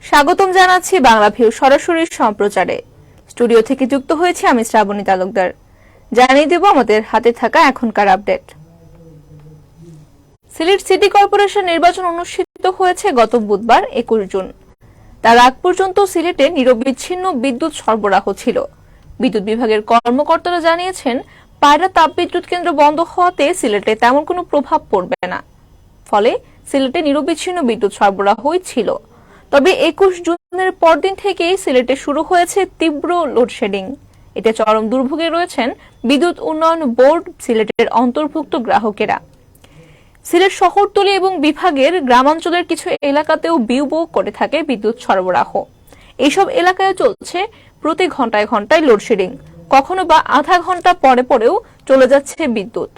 স্বাগতম জানাচ্ছি বাংলাভিউ সরাসরি সম্প্রচারে। স্টুডিও থেকে যুক্ত হয়েছে আমি শ্রাবণী তালুকদার। জানিয়ে দেব আমাদের হাতে থাকা এখনকার আপডেট। সিলেট সিটি কর্পোরেশন নির্বাচন অনুষ্ঠিত হয়েছে গত বুধবার 21 জুন। তার আগ পর্যন্ত সিলেটে নিরবিচ্ছিন্ন বিদ্যুৎ সরবরাহ ছিল। বিদ্যুৎ বিভাগের কর্মকর্তারা জানিয়েছেন, পায়রা তাপবিদ্যুৎ কেন্দ্র বন্ধ হওয়াতে সিলেটে তেমন কোনো প্রভাব পড়বে না। ফলে সিলেটে নিরবিচ্ছিন্ন বিদ্যুৎ সরবরাহই ছিল। তবে 21 জুনের পরদিন থেকেই সিলেটে শুরু হয়েছে তীব্র লোডশেডিং। এতে চরম দুর্ভোগে রয়েছেন বিদ্যুৎ উন্নয়ন বোর্ড সিলেটের অন্তর্ভুক্ত গ্রাহকেরা। সিলেট শহরতলি এবং বিভাগের গ্রামাঞ্চলের কিছু এলাকাতেও বিউবো করে থাকে বিদ্যুৎ সরবরাহ। এইসব এলাকায় চলছে প্রতি ঘন্টায় ঘন্টায় লোডশেডিং, কখনো বা আধা ঘন্টা পরে পরেও চলে যাচ্ছে বিদ্যুৎ।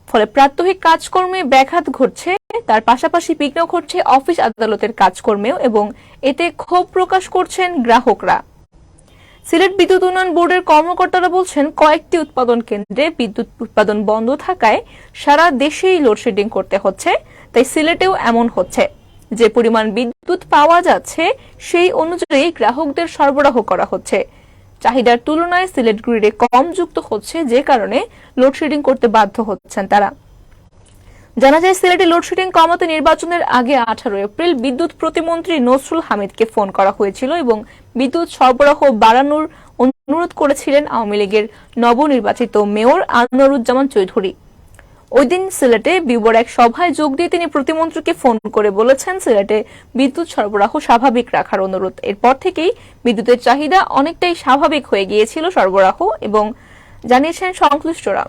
ফলে প্রাত্যহিক কাজকর্মে ব্যাঘাত ঘটছে, তার পাশাপাশি বিঘ্ন ঘটছে অফিস আদালতের কাজকর্মেও এবং এতে ক্ষোভ প্রকাশ করছেন গ্রাহকরা। সিলেট বিদ্যুৎ উন্নয়ন বোর্ডের কর্মকর্তারা বলছেন, কয়েকটি উৎপাদন কেন্দ্রে বিদ্যুৎ উৎপাদন বন্ধ থাকায় সারা দেশেই লোডশেডিং করতে হচ্ছে। তাই সিলেটেও এমন হচ্ছে। যে পরিমাণ বিদ্যুৎ পাওয়া যাচ্ছে সেই অনুযায়ী গ্রাহকদের সরবরাহ করা হচ্ছে। চাহিদার তুলনায় সিলেট গ্রিডে কম যুক্ত হচ্ছে, যে কারণে লোডশেডিং করতে বাধ্য হচ্ছেন তারা। জানা যায়, সিলেটে লোডশেডিং কমাতে নির্বাচনের আগে 18 এপ্রিল বিদ্যুৎ প্রতিমন্ত্রী নসরুল হামিদকে ফোন করা হয়েছিল এবং বিদ্যুৎ সরবরাহ বাড়ানোর অনুরোধ করেছিলেন আওয়ামী লীগের নবনির্বাচিত মেয়র আনোয়ারুজ্জামান চৌধুরী। ওই দিন সিলেটে বিউবোর এক সভায় যোগ দিয়ে তিনি প্রতিমন্ত্রীকে ফোন করে বলেছেন, সিলেটে বিদ্যুৎ সরবরাহ স্বাভাবিক রাখার অনুরোধ। এরপর থেকেই বিদ্যুতের চাহিদা অনেকটাই স্বাভাবিক হয়ে গিয়েছিল সরবরাহ এবং জানিয়েছেন সংশ্লিষ্টরা।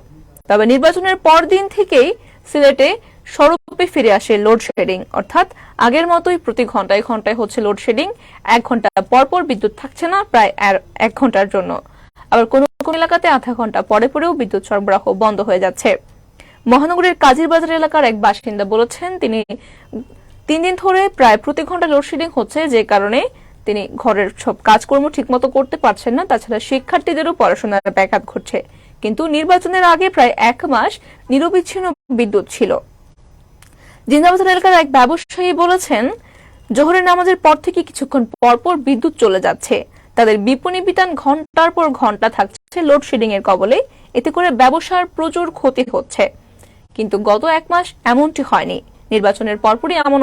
তবে নির্বাচনের পরদিন থেকেই সিলেটে স্বরূপে ফিরে আসে লোডশেডিং, অর্থাৎ আগের মতোই প্রতি ঘন্টায় ঘন্টায় হচ্ছে লোডশেডিং। 1 ঘন্টা পর পর বিদ্যুৎ থাকছে না প্রায় 1 ঘন্টার জন্য। আবার কোন কোন এলাকাতে আধা ঘন্টা পরে পরেও বিদ্যুৎ সরবরাহ বন্ধ হয়ে যাচ্ছে। মহানগরের কাজীরবাজার এলাকার এক বাসিন্দা বলেছেন, তিনি 3 দিন ধরে প্রায় প্রতি ঘন্টা লোডশেডিং হচ্ছে, যে কারণে তিনি ঘরের সব কাজকর্ম ঠিকমতো করতে পারছেন না। তাছাড়া শিক্ষার্থীদেরও পড়াশোনার ব্যাঘাত ঘটছে। কিন্তু নির্বাচনের আগে প্রায় 1 মাস নিরবিচ্ছিন্ন বিদ্যুৎ ছিল। জিন্দাবাজার এলাকার এক ব্যবসায়ী বলেছেন, জোহরের নামাজের পর থেকে কিছুক্ষণ পরপর বিদ্যুৎ চলে যাচ্ছে। তাদের বিপণী বিতান ঘন্টার পর ঘন্টা থাকছে লোডশেডিং এর কবলে। এতে করে ব্যবসার প্রচুর ক্ষতি হচ্ছে। কিন্তু গত 1 মাস এমনটি হয়নি। নির্বাচনের পরপরই এমন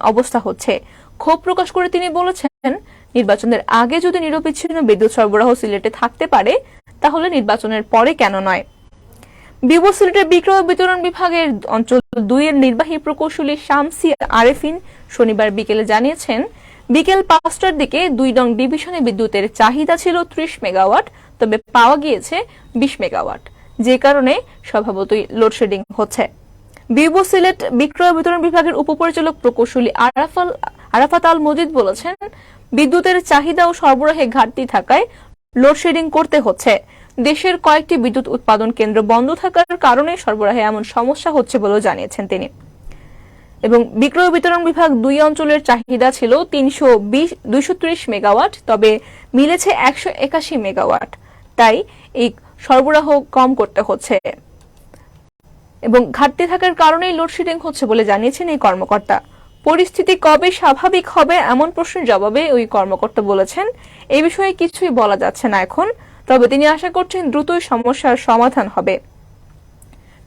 অবস্থা হচ্ছে। ক্ষোভ প্রকাশ করে তিনি বলেছেন, নির্বাচনের আগে যদি নিরবিচ্ছিন্ন বিদ্যুৎ সরবরাহ সিলেটে থাকতে পারে, তাহলে নির্বাচনের পরে কেন নয়। বিউবো সিলেটের বিক্রয় বিতরণ বিভাগের অঞ্চল 2 এর নির্বাহী প্রকৌশলী শামসি আরেফিন শনিবার বিকেলে জানিয়েছেন, বিকেল 5টার দিকে 2 নং ডিভিশনে বিদ্যুতের চাহিদা ছিল 30 মেগাওয়াট, তবে পাওয়া গিয়েছে 20 মেগাওয়াট, যে কারণে স্বভাবতই লোডশেডিং হচ্ছে। বিউবো সিলেট বিক্রয় বিতরণ বিভাগের উপপরিচালক প্রকৌশলী আরাফাত আল মজিদ বলেছেন, বিদ্যুতের চাহিদা ও সরবরাহে ঘাটতি থাকায় লোডশেডিং করতে হচ্ছে। দেশের কয়েকটি বিদ্যুৎ উৎপাদন কেন্দ্র বন্ধ থাকার কারণে সরবরাহে এমন সমস্যা হচ্ছে বলেও জানিয়েছেন তিনি। এবং বিক্রয় বিতরণ বিভাগ 2 অঞ্চলের চাহিদা ছিল 230 মেগাওয়াট, তবে মিলেছে 181 মেগাওয়াট। তাই এই সরবরাহ কম করতে হচ্ছে এবং ঘাটতি থাকার কারণেই লোডশেডিং হচ্ছে বলে জানিয়েছেন এই কর্মকর্তা। পরিস্থিতি কবে স্বাভাবিক হবে এমন প্রশ্নের জবাবে ওই কর্মকর্তা বলেছেন, এই বিষয়ে কিছুই বলা যাচ্ছে না এখন, তবে তিনি আশা করছেন দ্রুতই সমস্যার সমাধান হবে।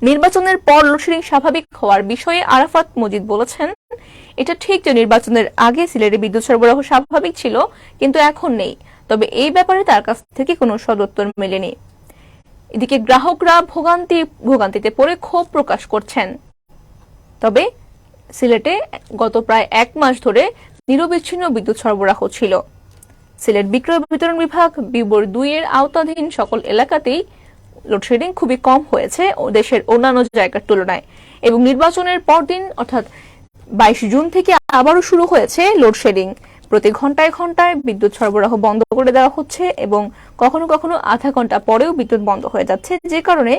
নির্বাচনের পর লোডশেডিং স্বাভাবিক হওয়ার বিষয়ে আরাফাত মজিদ বলেছেন, এটা ঠিক যে নির্বাচনের আগে সিলেটে বিদ্যুৎ সরবরাহ স্বাভাবিক ছিল, কিন্তু এখন নেই। তবে এই ব্যাপারে তার কাছ থেকে কোনো সদুত্তর মেলেনি। এদিকে গ্রাহকরা ভোগান্তিতে পড়ে ক্ষোভ প্রকাশ করছেন। তবে সিলেটে গত প্রায় 1 মাস ধরে নিরবিচ্ছিন্ন বিদ্যুৎ সরবরাহ ছিল। সিলেট বিক্রয় বিতরণ বিভাগ বিউবোর 2 এর আওতাধীন সকল এলাকাতেই লোডশেডিং খুবই কম হয়েছে দেশের অন্যান্য জায়গার তুলনায়। এবং নির্বাচনের পরদিন অর্থাৎ 22 জুন থেকে আবারও শুরু হয়েছে লোডশেডিং। প্রতি ঘন্টায় ঘন্টায় বিদ্যুৎ সরবরাহ বন্ধ করে দেওয়া হচ্ছে এবং কখনো কখনো আধা ঘন্টা পরেও বিদ্যুৎ বন্ধ হয়ে যাচ্ছে, যে কারণে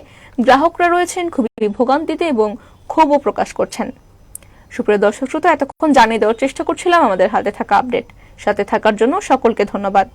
গ্রাহকরা রয়েছেন খুবই ভোগান্তিতে এবং ক্ষোভও প্রকাশ করছেন। সুপ্রিয় দর্শক শ্রোতা, এতক্ষণ জানিয়ে দেওয়ার চেষ্টা করছিলাম আমাদের হাতে থাকা আপডেট। সাথে থাকার জন্য সকলকে ধন্যবাদ।